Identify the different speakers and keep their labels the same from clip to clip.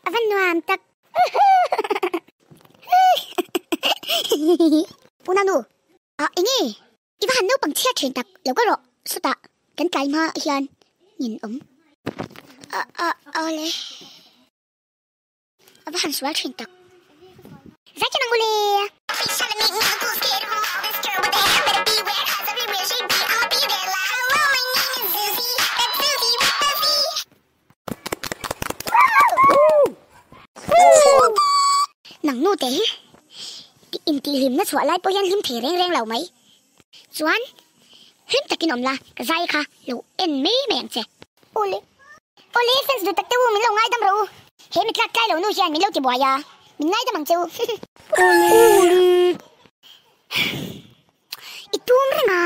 Speaker 1: avan nuam tak punanu ingi iwa hanno pang chia thin tak loka ro suta kan kai ma hian nhìn ole awa han swal thin tak zai cha nang ule nang nu te ti in ti lim na chwa lai po yan lim the reng reng lau mai chuan him takin om la ka zai kha lo en me meng che ole fans du tak te min lo ngai dam ro he mi klak kai lo nu hian min lo ti bwa ya min ngai dam ang chu ole itum renga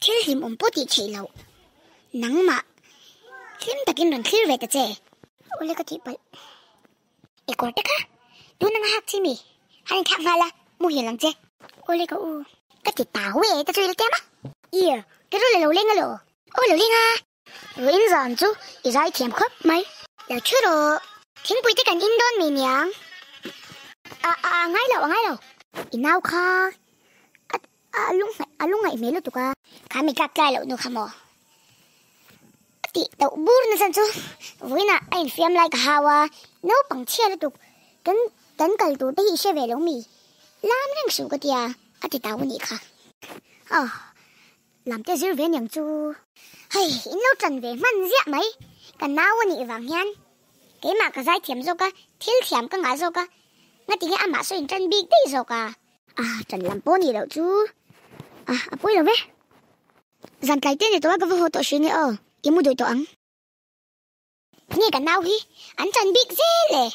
Speaker 1: thil him om po ti chei lo nang ma him takin ron thil ve ta che ole ka ti pal e ko ta kha du nang hak chi mi han khak nga la mu hian lang che ole ka u ka ti ta we ta chui le te ma iya cái đó là lẩu lên à ôi lẩu lên à rồi in dọn chú ý ra thèm khóc mấy lẩu chưa rồi thiên bùi tới gần in đón mình nhang ngay lẩu in nào kha lúc ngày mấy lúc tụi cá mình cắt cái lẩu nó khăm mò thì tàu bur nó san chú với na anh phim lại cả hawa nấu bằng chia nó tụi cấn cày tụi tới sẽ về lẩu mì làm năng số cái tia thì tàu nhỉ kha làm cái dữ về nhàng chú hay lâu trần về man dẹt mấy cả nào nhị vàng nhan cái mà cả dai thiểm rồi cả thiên thiểm cả ngã rồi cả ngay tiếng ăn mà số in trần big đi rồi cả trần làm bố nhị đâu chú bố đâu vậy dàn cái tên này tôi có vô hồ tổ xuyên nữa im mua đôi tổ ăn nghe cả nào hi ăn trần big dễ lệ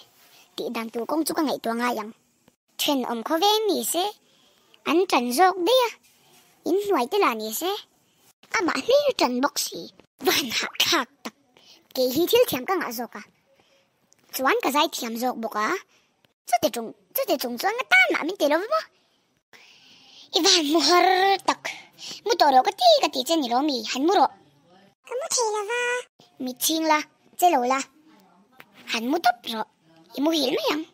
Speaker 1: tỷ đàn tù công chú cả ngày tua ngay yang thuyền ông có về mì sẽ ăn trần rồi đấy in ngoài tới là nhỉ sẽ mà lý trần bốc sĩ van hạc hạc tập cái hi thiếu thiam cả ngã rồi cả chuan cả dai thiam rồi bốc chút để trùng chuan cái tan mà mình tiền đâu mà ivan mu har tak mu to ro cái ti chen ni ro mi han mu ro ka mu thi la va mi ching la che lo la han mu top ro i mu hil ma yang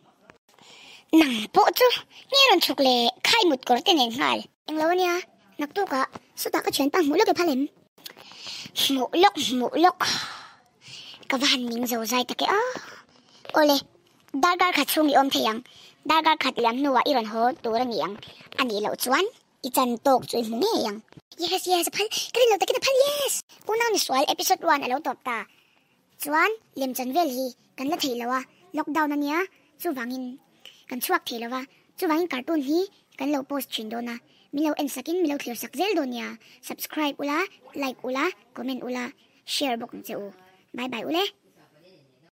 Speaker 1: nang po chu nghe ron chuk le khai mut kor te nen ngal eng lo nia nặc tu cả số ta có chuyện tăng mỗi lúc cái phá lem mỗi lúc các bạn mình giàu dai ta cái ole dagar khát chung om thayang dagar khát liam nuwa iron ho tura niyang ani lo chuan ichan tok chui mu nge yang yes phal cái lo ta cái phal yes unang ni swal episode 1 alo top ta chuan lem chan vel hi kan la thei lawa lockdown ania chu wangin kan chuak thei lawa chu wangin cartoon hi kan lo post chin do na Milo en sakin milo clear sakzel donya subscribe ula like ula comment ula share bok nche u bye bye ule